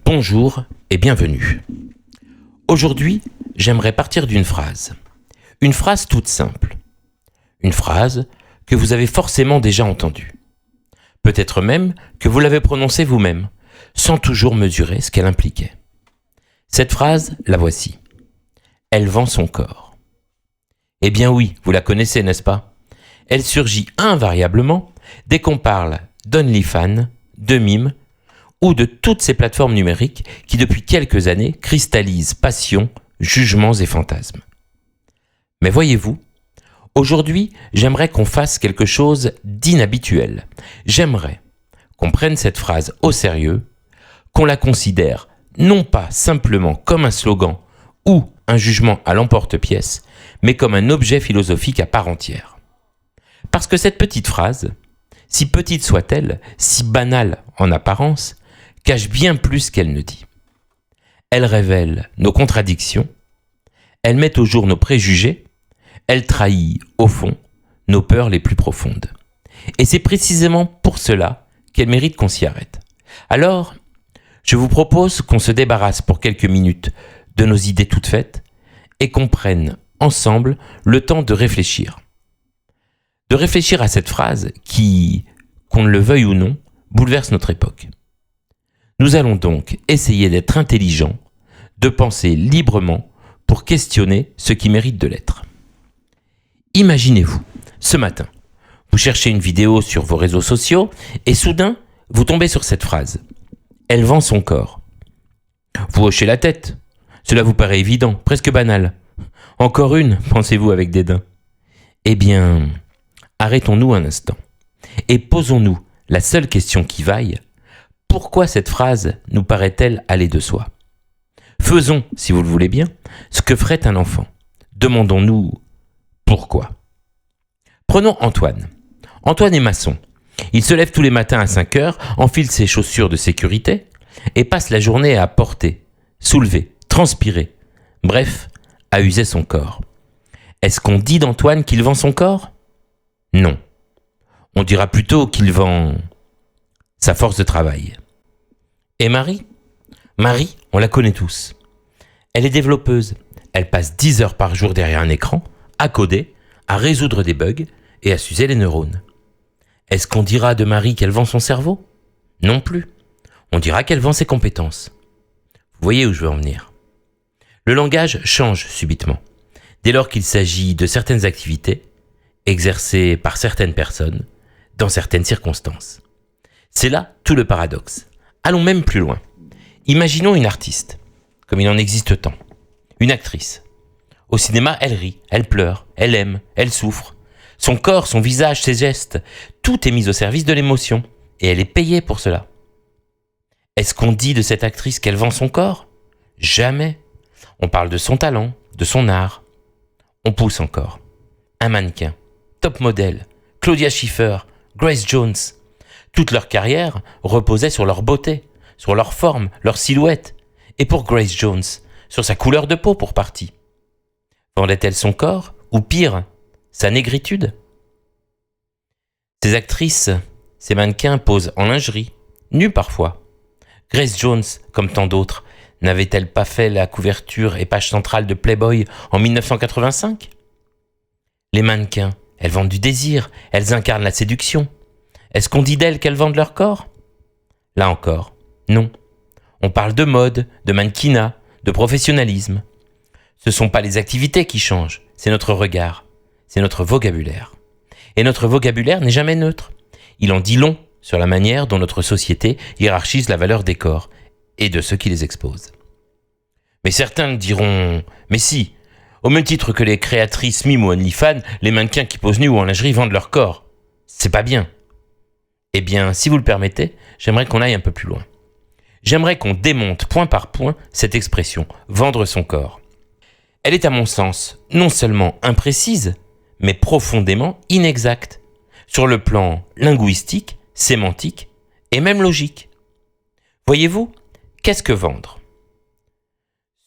Bonjour et bienvenue. Aujourd'hui, j'aimerais partir d'une phrase. Une phrase toute simple. Une phrase que vous avez forcément déjà entendue. Peut-être même que vous l'avez prononcée vous-même, sans toujours mesurer ce qu'elle impliquait. Cette phrase, la voici. Elle vend son corps. Eh bien oui, vous la connaissez, n'est-ce pas ? Elle surgit invariablement dès qu'on parle d'OnlyFans, de mimes, ou de toutes ces plateformes numériques qui depuis quelques années cristallisent passion, jugements et fantasmes. Mais voyez-vous, aujourd'hui, j'aimerais qu'on fasse quelque chose d'inhabituel. J'aimerais qu'on prenne cette phrase au sérieux, qu'on la considère non pas simplement comme un slogan ou un jugement à l'emporte-pièce, mais comme un objet philosophique à part entière. Parce que cette petite phrase, si petite soit-elle, si banale en apparence, cache bien plus qu'elle ne dit. Elle révèle nos contradictions, elle met au jour nos préjugés, elle trahit, au fond, nos peurs les plus profondes. Et c'est précisément pour cela qu'elle mérite qu'on s'y arrête. Alors, je vous propose qu'on se débarrasse pour quelques minutes de nos idées toutes faites et qu'on prenne ensemble le temps de réfléchir. De réfléchir à cette phrase qui, qu'on ne le veuille ou non, bouleverse notre époque. Nous allons donc essayer d'être intelligents, de penser librement pour questionner ce qui mérite de l'être. Imaginez-vous, ce matin, vous cherchez une vidéo sur vos réseaux sociaux et soudain, vous tombez sur cette phrase. Elle vend son corps. Vous hochez la tête. Cela vous paraît évident, presque banal. Encore une, pensez-vous avec dédain. Eh bien, arrêtons-nous un instant et posons-nous la seule question qui vaille. Pourquoi cette phrase nous paraît-elle aller de soi ? Faisons, si vous le voulez bien, ce que ferait un enfant. Demandons-nous pourquoi. Prenons Antoine. Antoine est maçon. Il se lève tous les matins à 5 heures, enfile ses chaussures de sécurité et passe la journée à porter, soulever, transpirer, bref, à user son corps. Est-ce qu'on dit d'Antoine qu'il vend son corps ? Non. On dira plutôt qu'il vend sa force de travail. Et Marie ? Marie, on la connaît tous. Elle est développeuse. Elle passe 10 heures par jour derrière un écran, à coder, à résoudre des bugs et à s'user les neurones. Est-ce qu'on dira de Marie qu'elle vend son cerveau ? Non plus. On dira qu'elle vend ses compétences. Vous voyez où je veux en venir. Le langage change subitement, dès lors qu'il s'agit de certaines activités exercées par certaines personnes, dans certaines circonstances. C'est là tout le paradoxe. Allons même plus loin. Imaginons une artiste, comme il en existe tant. Une actrice. Au cinéma, elle rit, elle pleure, elle aime, elle souffre. Son corps, son visage, ses gestes, tout est mis au service de l'émotion, et elle est payée pour cela. Est-ce qu'on dit de cette actrice qu'elle vend son corps ? Jamais. On parle de son talent, de son art. On pousse encore. Un mannequin, top modèle, Claudia Schiffer, Grace Jones. Toute leur carrière reposait sur leur beauté, sur leur forme, leur silhouette. Et pour Grace Jones, sur sa couleur de peau pour partie. Vendait-elle son corps ? Ou pire, sa négritude ? Ces actrices, ces mannequins posent en lingerie, nus parfois. Grace Jones, comme tant d'autres, n'avait-elle pas fait la couverture et page centrale de Playboy en 1985 ? Les mannequins, elles vendent du désir, elles incarnent la séduction. Est-ce qu'on dit d'elles qu'elles vendent leur corps ? Là encore, non. On parle de mode, de mannequinat, de professionnalisme. Ce ne sont pas les activités qui changent, c'est notre regard, c'est notre vocabulaire. Et notre vocabulaire n'est jamais neutre. Il en dit long sur la manière dont notre société hiérarchise la valeur des corps et de ceux qui les exposent. Mais certains diront « Mais si, au même titre que les créatrices mimes ou OnlyFans, les mannequins qui posent nus ou en lingerie vendent leur corps. C'est pas bien. » Eh bien, si vous le permettez, j'aimerais qu'on aille un peu plus loin. J'aimerais qu'on démonte point par point cette expression « vendre son corps ». Elle est à mon sens non seulement imprécise, mais profondément inexacte, sur le plan linguistique, sémantique et même logique. Voyez-vous, qu'est-ce que vendre ?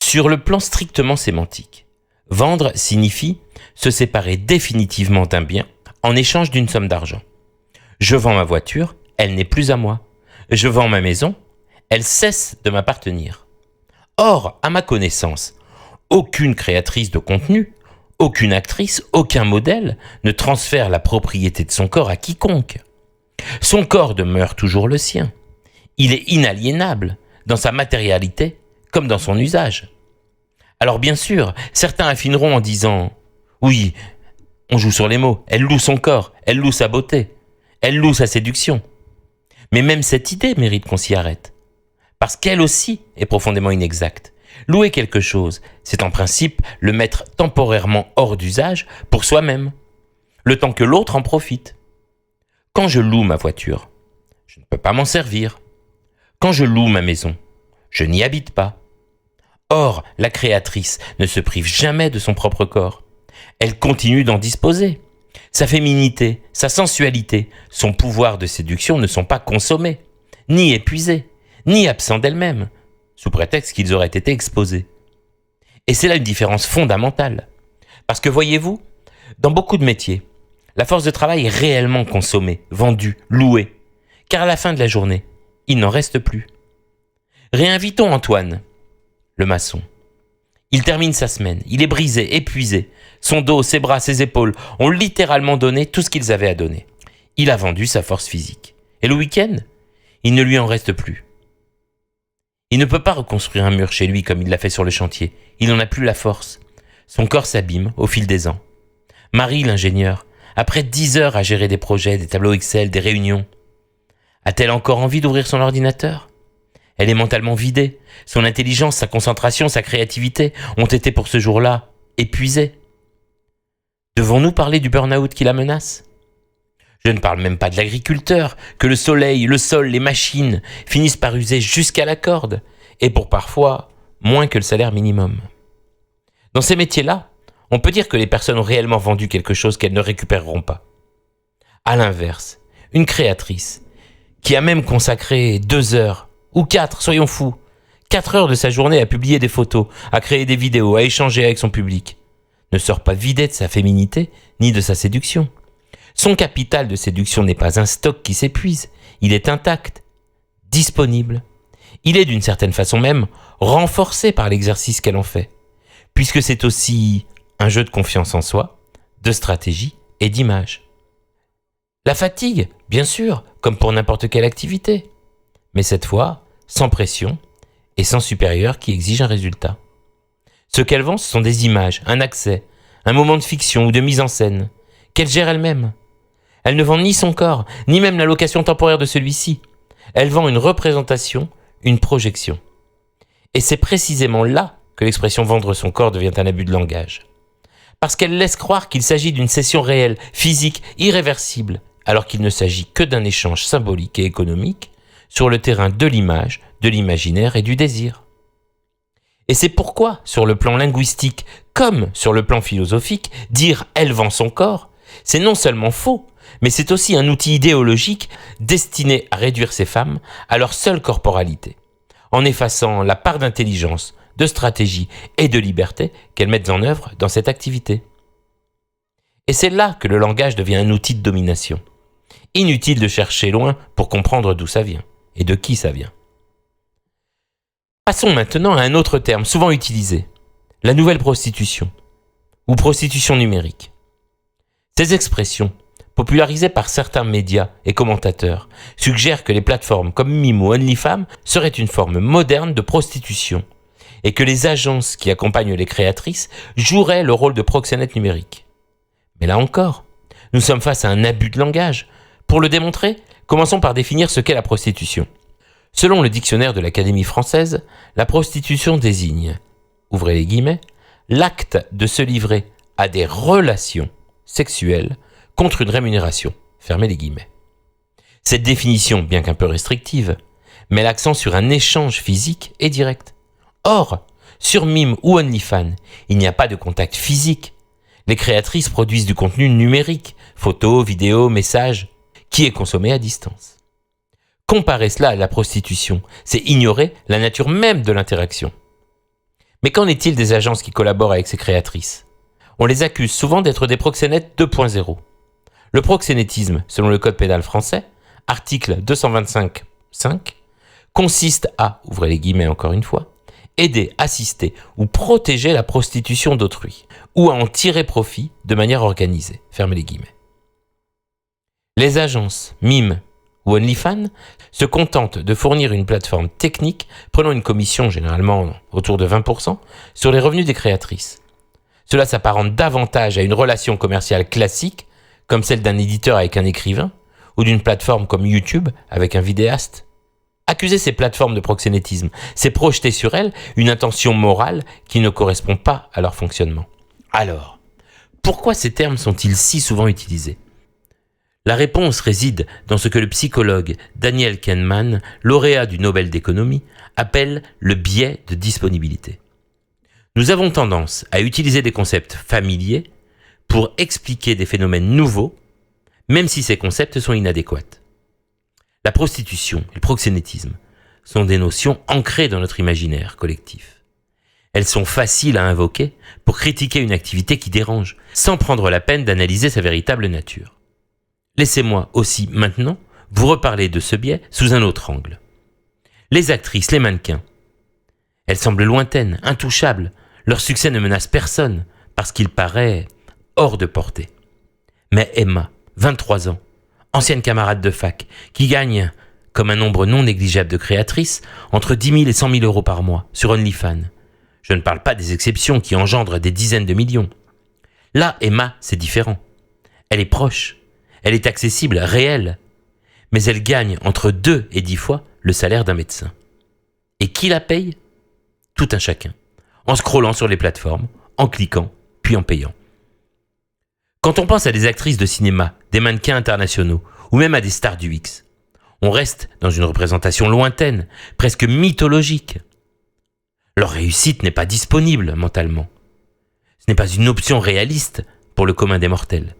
Sur le plan strictement sémantique, vendre signifie se séparer définitivement d'un bien en échange d'une somme d'argent. Je vends ma voiture, elle n'est plus à moi. Je vends ma maison, Elle cesse de m'appartenir. Or, à ma connaissance, aucune créatrice de contenu, aucune actrice, aucun modèle ne transfère la propriété de son corps à quiconque. Son corps demeure toujours le sien. Il est inaliénable dans sa matérialité comme dans son usage. Alors bien sûr, certains affineront en disant « Oui, on joue sur les mots, elle loue son corps, elle loue sa beauté, elle loue sa séduction. » Mais même cette idée mérite qu'on s'y arrête. Parce qu'elle aussi est profondément inexacte. Louer quelque chose, c'est en principe le mettre temporairement hors d'usage pour soi-même, le temps que l'autre en profite. Quand je loue ma voiture, je ne peux pas m'en servir. Quand je loue ma maison, je n'y habite pas. Or, la créatrice ne se prive jamais de son propre corps. Elle continue d'en disposer. Sa féminité, sa sensualité, son pouvoir de séduction ne sont pas consommés, ni épuisés, ni absents d'elle-même, sous prétexte qu'ils auraient été exposés. Et c'est là une différence fondamentale. Parce que voyez-vous, dans beaucoup de métiers, la force de travail est réellement consommée, vendue, louée. Car à la fin de la journée, il n'en reste plus. Réinvitons Antoine, le maçon. Il termine sa semaine, il est brisé, épuisé. Son dos, ses bras, ses épaules ont littéralement donné tout ce qu'ils avaient à donner. Il a vendu sa force physique. Et le week-end, il ne lui en reste plus. Il ne peut pas reconstruire un mur chez lui comme il l'a fait sur le chantier. Il n'en a plus la force. Son corps s'abîme au fil des ans. Marie, l'ingénieure, après 10 heures à gérer des projets, des tableaux Excel, des réunions, a-t-elle encore envie d'ouvrir son ordinateur ? Elle est mentalement vidée. Son intelligence, sa concentration, sa créativité ont été pour ce jour-là épuisées. Devons-nous parler du burn-out qui la menace ? Je ne parle même pas de l'agriculteur, que le soleil, le sol, les machines finissent par user jusqu'à la corde, et pour parfois moins que le salaire minimum. Dans ces métiers-là, on peut dire que les personnes ont réellement vendu quelque chose qu'elles ne récupéreront pas. À l'inverse, une créatrice, qui a même consacré 2 heures, ou 4, soyons fous, 4 heures de sa journée à publier des photos, à créer des vidéos, à échanger avec son public, ne sort pas vidée de sa féminité, ni de sa séduction. Son capital de séduction n'est pas un stock qui s'épuise, il est intact, disponible. Il est d'une certaine façon même renforcé par l'exercice qu'elle en fait, puisque c'est aussi un jeu de confiance en soi, de stratégie et d'image. La fatigue, bien sûr, comme pour n'importe quelle activité, mais cette fois, sans pression et sans supérieur qui exige un résultat. Ce qu'elle vend, ce sont des images, un accès, un moment de fiction ou de mise en scène, qu'elle gère elle-même. Elle ne vend ni son corps, ni même la location temporaire de celui-ci. Elle vend une représentation, une projection. Et c'est précisément là que l'expression vendre son corps devient un abus de langage. Parce qu'elle laisse croire qu'il s'agit d'une cession réelle, physique, irréversible, alors qu'il ne s'agit que d'un échange symbolique et économique sur le terrain de l'image, de l'imaginaire et du désir. Et c'est pourquoi, sur le plan linguistique comme sur le plan philosophique, dire « elle vend son corps », c'est non seulement faux, mais c'est aussi un outil idéologique destiné à réduire ces femmes à leur seule corporalité, en effaçant la part d'intelligence, de stratégie et de liberté qu'elles mettent en œuvre dans cette activité. Et c'est là que le langage devient un outil de domination. Inutile de chercher loin pour comprendre d'où ça vient et de qui ça vient. Passons maintenant à un autre terme souvent utilisé, la nouvelle prostitution, ou prostitution numérique. Ces expressions, popularisées par certains médias et commentateurs, suggèrent que les plateformes comme Mime ou OnlyFans seraient une forme moderne de prostitution, et que les agences qui accompagnent les créatrices joueraient le rôle de proxénètes numériques. Mais là encore, nous sommes face à un abus de langage. Pour le démontrer, commençons par définir ce qu'est la prostitution. Selon le dictionnaire de l'Académie française, la prostitution désigne, ouvrez les guillemets, l'acte de se livrer à des relations sexuelles contre une rémunération, fermez les guillemets. Cette définition, bien qu'un peu restrictive, met l'accent sur un échange physique et direct. Or, sur Mime ou OnlyFans, il n'y a pas de contact physique. Les créatrices produisent du contenu numérique, photos, vidéos, messages, qui est consommé à distance. Comparer cela à la prostitution, c'est ignorer la nature même de l'interaction. Mais qu'en est-il des agences qui collaborent avec ces créatrices ? On les accuse souvent d'être des proxénètes 2.0. Le proxénétisme, selon le code pénal français, article 225.5, consiste à, ouvrez les guillemets encore une fois, aider, assister ou protéger la prostitution d'autrui, ou à en tirer profit de manière organisée, fermez les guillemets. Les agences Mime ou OnlyFans se contentent de fournir une plateforme technique prenant une commission généralement autour de 20% sur les revenus des créatrices. Cela s'apparente davantage à une relation commerciale classique, comme celle d'un éditeur avec un écrivain, ou d'une plateforme comme YouTube avec un vidéaste. Accuser ces plateformes de proxénétisme, c'est projeter sur elles une intention morale qui ne correspond pas à leur fonctionnement. Alors, pourquoi ces termes sont-ils si souvent utilisés ? La réponse réside dans ce que le psychologue Daniel Kahneman, lauréat du Nobel d'économie, appelle le biais de disponibilité. Nous avons tendance à utiliser des concepts familiers pour expliquer des phénomènes nouveaux, même si ces concepts sont inadéquats. La prostitution et le proxénétisme sont des notions ancrées dans notre imaginaire collectif. Elles sont faciles à invoquer pour critiquer une activité qui dérange, sans prendre la peine d'analyser sa véritable nature. Laissez-moi aussi maintenant vous reparler de ce biais sous un autre angle. Les actrices, les mannequins, elles semblent lointaines, intouchables. Leur succès ne menace personne parce qu'il paraît hors de portée. Mais Emma, 23 ans, ancienne camarade de fac, qui gagne, comme un nombre non négligeable de créatrices, entre 10 000 et 100 000 euros par mois sur OnlyFans. Je ne parle pas des exceptions qui engendrent des dizaines de millions. Là, Emma, c'est différent. Elle est proche, elle est accessible, réelle, mais elle gagne entre 2 et 10 fois le salaire d'un médecin. Et qui la paye ? Tout un chacun, en scrollant sur les plateformes, en cliquant, puis en payant. Quand on pense à des actrices de cinéma, des mannequins internationaux, ou même à des stars du X, on reste dans une représentation lointaine, presque mythologique. Leur réussite n'est pas disponible mentalement. Ce n'est pas une option réaliste pour le commun des mortels.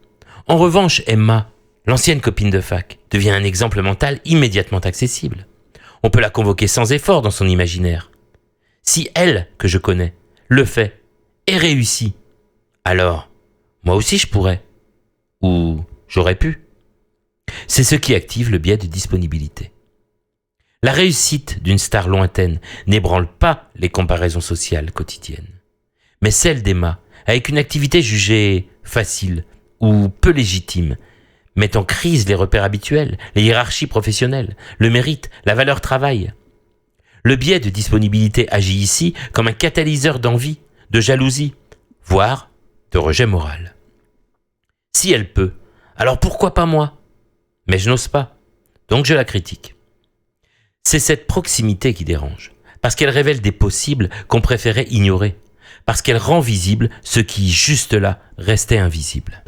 En revanche, Emma, l'ancienne copine de fac, devient un exemple mental immédiatement accessible. On peut la convoquer sans effort dans son imaginaire. Si elle, que je connais, le fait et réussit, alors moi aussi je pourrais. Ou j'aurais pu. C'est ce qui active le biais de disponibilité. La réussite d'une star lointaine n'ébranle pas les comparaisons sociales quotidiennes. Mais celle d'Emma, avec une activité jugée facile ou peu légitime, met en crise les repères habituels, les hiérarchies professionnelles, le mérite, la valeur travail. Le biais de disponibilité agit ici comme un catalyseur d'envie, de jalousie, voire de rejet moral. Si elle peut, alors pourquoi pas moi ? Mais je n'ose pas, donc je la critique. C'est cette proximité qui dérange, parce qu'elle révèle des possibles qu'on préférait ignorer, parce qu'elle rend visible ce qui, juste là, restait invisible.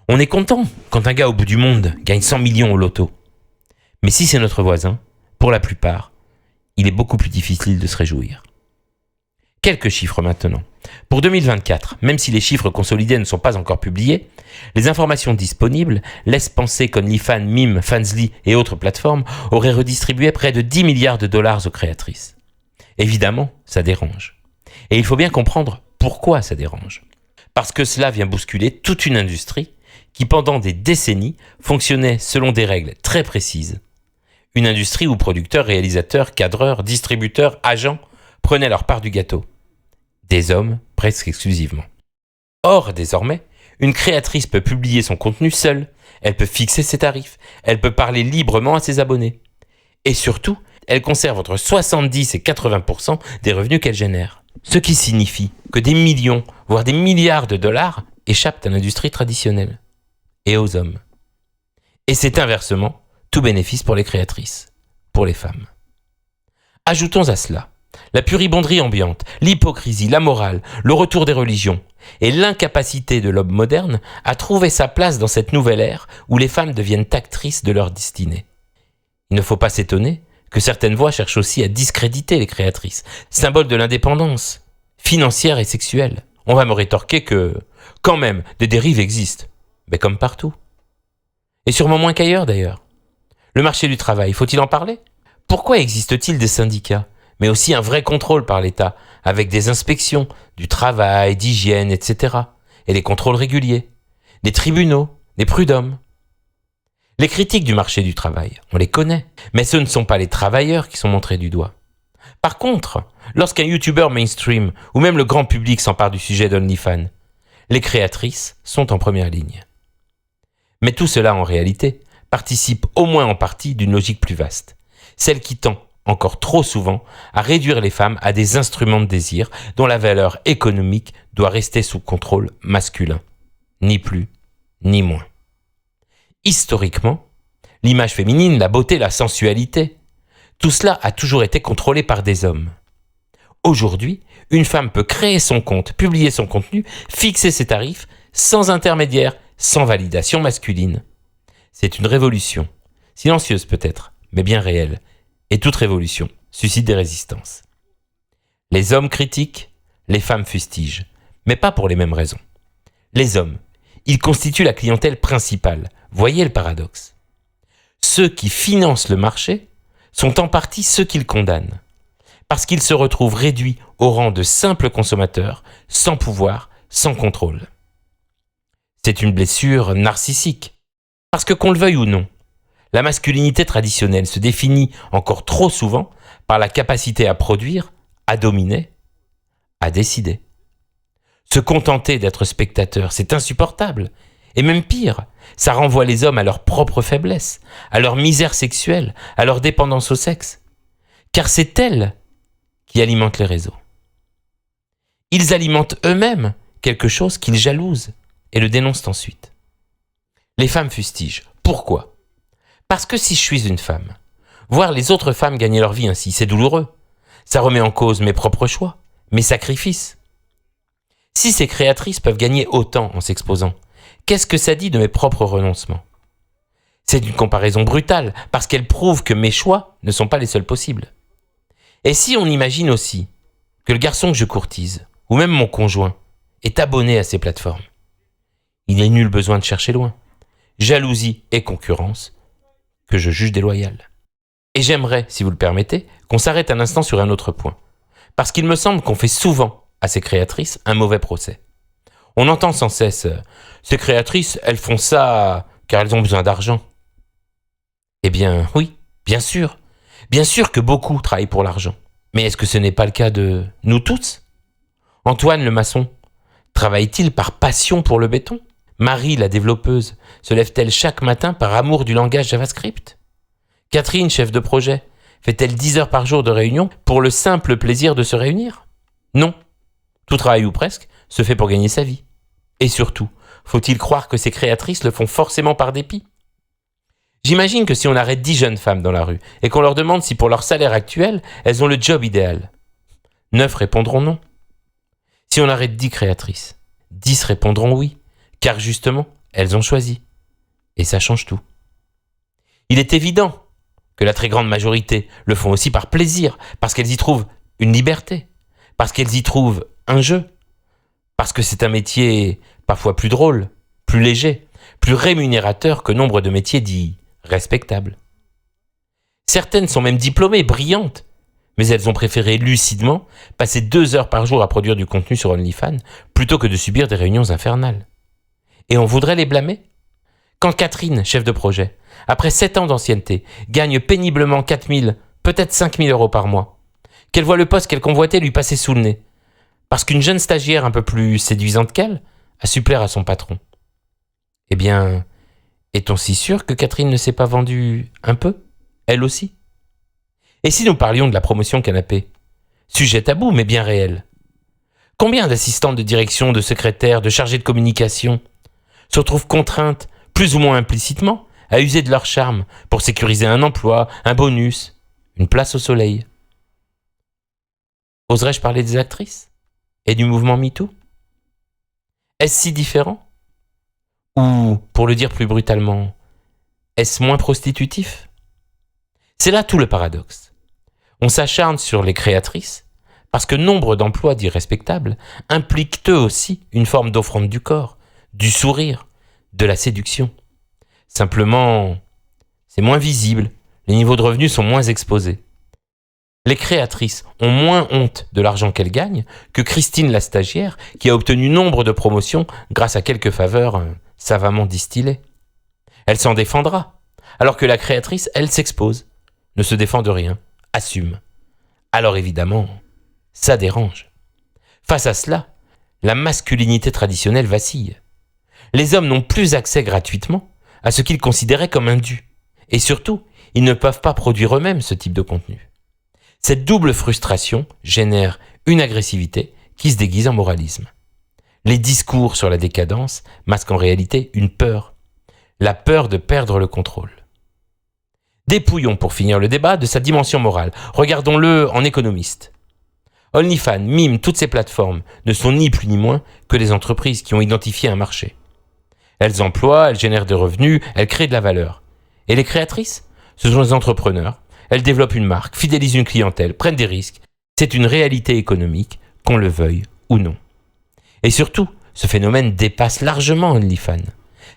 On est content quand un gars au bout du monde gagne 100 millions au loto. Mais si c'est notre voisin, pour la plupart, il est beaucoup plus difficile de se réjouir. Quelques chiffres maintenant. Pour 2024, même si les chiffres consolidés ne sont pas encore publiés, les informations disponibles laissent penser qu'OnlyFans, Mime, Fansly et autres plateformes auraient redistribué près de 10 milliards de dollars aux créatrices. Évidemment, ça dérange. Et il faut bien comprendre pourquoi ça dérange. Parce que cela vient bousculer toute une industrie qui, pendant des décennies, fonctionnait selon des règles très précises. Une industrie où producteurs, réalisateurs, cadreurs, distributeurs, agents prenaient leur part du gâteau. Des hommes presque exclusivement. Or, désormais, une créatrice peut publier son contenu seule, elle peut fixer ses tarifs, elle peut parler librement à ses abonnés. Et surtout, elle conserve entre 70 et 80% des revenus qu'elle génère. Ce qui signifie que des millions, voire des milliards de dollars échappent à l'industrie traditionnelle et aux hommes. Et c'est inversement tout bénéfice pour les créatrices, pour les femmes. Ajoutons à cela la pudibonderie ambiante, l'hypocrisie, la morale, le retour des religions et l'incapacité de l'homme moderne à trouver sa place dans cette nouvelle ère où les femmes deviennent actrices de leur destinée. Il ne faut pas s'étonner que certaines voix cherchent aussi à discréditer les créatrices, symbole de l'indépendance financière et sexuelle. On va me rétorquer que, quand même, des dérives existent, mais comme partout. Et sûrement moins qu'ailleurs d'ailleurs. Le marché du travail, faut-il en parler ? Pourquoi existe-t-il des syndicats ? Mais aussi un vrai contrôle par l'État, avec des inspections du travail, d'hygiène, etc. Et des contrôles réguliers, des tribunaux, des prud'hommes. Les critiques du marché du travail, on les connaît, mais ce ne sont pas les travailleurs qui sont montrés du doigt. Par contre, lorsqu'un youtubeur mainstream ou même le grand public s'empare du sujet d'OnlyFans, les créatrices sont en première ligne. Mais tout cela, en réalité, participe au moins en partie d'une logique plus vaste, celle qui tend, encore trop souvent, à réduire les femmes à des instruments de désir dont la valeur économique doit rester sous contrôle masculin. Ni plus, ni moins. Historiquement, l'image féminine, la beauté, la sensualité, tout cela a toujours été contrôlé par des hommes. Aujourd'hui, une femme peut créer son compte, publier son contenu, fixer ses tarifs, sans intermédiaire, sans validation masculine. C'est une révolution, silencieuse peut-être, mais bien réelle. Et toute révolution suscite des résistances. Les hommes critiquent, les femmes fustigent, mais pas pour les mêmes raisons. Les hommes, ils constituent la clientèle principale. Voyez le paradoxe. Ceux qui financent le marché sont en partie ceux qui le condamnent, parce qu'ils se retrouvent réduits au rang de simples consommateurs, sans pouvoir, sans contrôle. C'est une blessure narcissique, parce que qu'on le veuille ou non, la masculinité traditionnelle se définit encore trop souvent par la capacité à produire, à dominer, à décider. Se contenter d'être spectateur, c'est insupportable. Et même pire, ça renvoie les hommes à leur propre faiblesse, à leur misère sexuelle, à leur dépendance au sexe. Car c'est elles qui alimentent les réseaux. Ils alimentent eux-mêmes quelque chose qu'ils jalousent et le dénoncent ensuite. Les femmes fustigent. Pourquoi ? Parce que si je suis une femme, voir les autres femmes gagner leur vie ainsi, c'est douloureux. Ça remet en cause mes propres choix, mes sacrifices. Si ces créatrices peuvent gagner autant en s'exposant, qu'est-ce que ça dit de mes propres renoncements ? C'est une comparaison brutale, parce qu'elle prouve que mes choix ne sont pas les seuls possibles. Et si on imagine aussi que le garçon que je courtise, ou même mon conjoint, est abonné à ces plateformes, il n'est nul besoin de chercher loin. Jalousie et concurrence, que je juge déloyale. Et j'aimerais, si vous le permettez, qu'on s'arrête un instant sur un autre point. Parce qu'il me semble qu'on fait souvent à ces créatrices un mauvais procès. On entend sans cesse « ces créatrices, elles font ça car elles ont besoin d'argent ». Eh bien, oui, bien sûr. Bien sûr que beaucoup travaillent pour l'argent. Mais est-ce que ce n'est pas le cas de nous tous ? Antoine le maçon, travaille-t-il par passion pour le béton ? Marie, la développeuse, se lève-t-elle chaque matin par amour du langage JavaScript ? Catherine, chef de projet, fait-elle 10 heures par jour de réunion pour le simple plaisir de se réunir ? Non. Tout travail ou presque se fait pour gagner sa vie. Et surtout, faut-il croire que ces créatrices le font forcément par dépit ? J'imagine que si on arrête 10 jeunes femmes dans la rue et qu'on leur demande si pour leur salaire actuel, elles ont le job idéal, 9 répondront non. Si on arrête 10 créatrices, 10 répondront oui. Car justement, elles ont choisi. Et ça change tout. Il est évident que la très grande majorité le font aussi par plaisir, parce qu'elles y trouvent une liberté, parce qu'elles y trouvent un jeu, parce que c'est un métier parfois plus drôle, plus léger, plus rémunérateur que nombre de métiers dits respectables. Certaines sont même diplômées, brillantes, mais elles ont préféré lucidement passer 2 heures par jour à produire du contenu sur OnlyFans plutôt que de subir des réunions infernales. Et on voudrait les blâmer ? Quand Catherine, chef de projet, après 7 ans d'ancienneté, gagne péniblement 4 000, peut-être 5 000 euros par mois, qu'elle voit le poste qu'elle convoitait lui passer sous le nez, parce qu'une jeune stagiaire un peu plus séduisante qu'elle a su plaire à son patron. Eh bien, est-on si sûr que Catherine ne s'est pas vendue un peu, elle aussi ? Et si nous parlions de la promotion canapé ? Sujet tabou, mais bien réel. Combien d'assistantes de direction, de secrétaires, de chargés de communication se retrouvent contraintes, plus ou moins implicitement, à user de leur charme pour sécuriser un emploi, un bonus, une place au soleil ? Oserais-je parler des actrices ? Et du mouvement MeToo ? Est-ce si différent ? Ou, pour le dire plus brutalement, est-ce moins prostitutif ? C'est là tout le paradoxe. On s'acharne sur les créatrices parce que nombre d'emplois dits respectables impliquent eux aussi une forme d'offrande du corps, du sourire, de la séduction. Simplement, c'est moins visible, les niveaux de revenus sont moins exposés. Les créatrices ont moins honte de l'argent qu'elles gagnent que Christine la stagiaire qui a obtenu nombre de promotions grâce à quelques faveurs savamment distillées. Elle s'en défendra, alors que la créatrice, elle, s'expose, ne se défend de rien, assume. Alors évidemment, ça dérange. Face à cela, la masculinité traditionnelle vacille. Les hommes n'ont plus accès gratuitement à ce qu'ils considéraient comme un dû. Et surtout, ils ne peuvent pas produire eux-mêmes ce type de contenu. Cette double frustration génère une agressivité qui se déguise en moralisme. Les discours sur la décadence masquent en réalité une peur, la peur de perdre le contrôle. Dépouillons pour finir le débat de sa dimension morale. Regardons-le en économiste. OnlyFans, Mime, toutes ces plateformes ne sont ni plus ni moins que des entreprises qui ont identifié un marché. Elles emploient, elles génèrent des revenus, elles créent de la valeur. Et les créatrices ? Ce sont des entrepreneurs. Elles développent une marque, fidélisent une clientèle, prennent des risques. C'est une réalité économique, qu'on le veuille ou non. Et surtout, ce phénomène dépasse largement OnlyFans.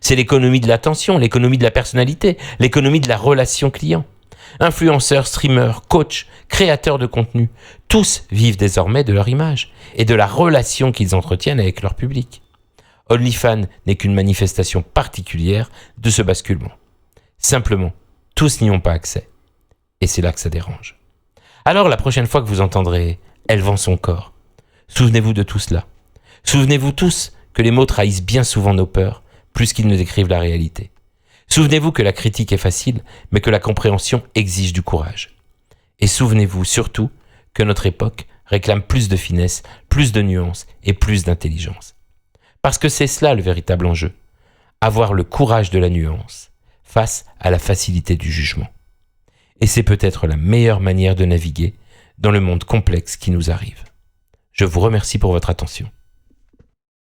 C'est l'économie de l'attention, l'économie de la personnalité, l'économie de la relation client. Influenceurs, streamers, coachs, créateurs de contenu, tous vivent désormais de leur image et de la relation qu'ils entretiennent avec leur public. OnlyFans n'est qu'une manifestation particulière de ce basculement. Simplement, tous n'y ont pas accès. Et c'est là que ça dérange. Alors la prochaine fois que vous entendrez « Elle vend son corps », souvenez-vous de tout cela. Souvenez-vous tous que les mots trahissent bien souvent nos peurs, plus qu'ils ne décrivent la réalité. Souvenez-vous que la critique est facile, mais que la compréhension exige du courage. Et souvenez-vous surtout que notre époque réclame plus de finesse, plus de nuances et plus d'intelligence. Parce que c'est cela le véritable enjeu. Avoir le courage de la nuance face à la facilité du jugement. Et c'est peut-être la meilleure manière de naviguer dans le monde complexe qui nous arrive. Je vous remercie pour votre attention.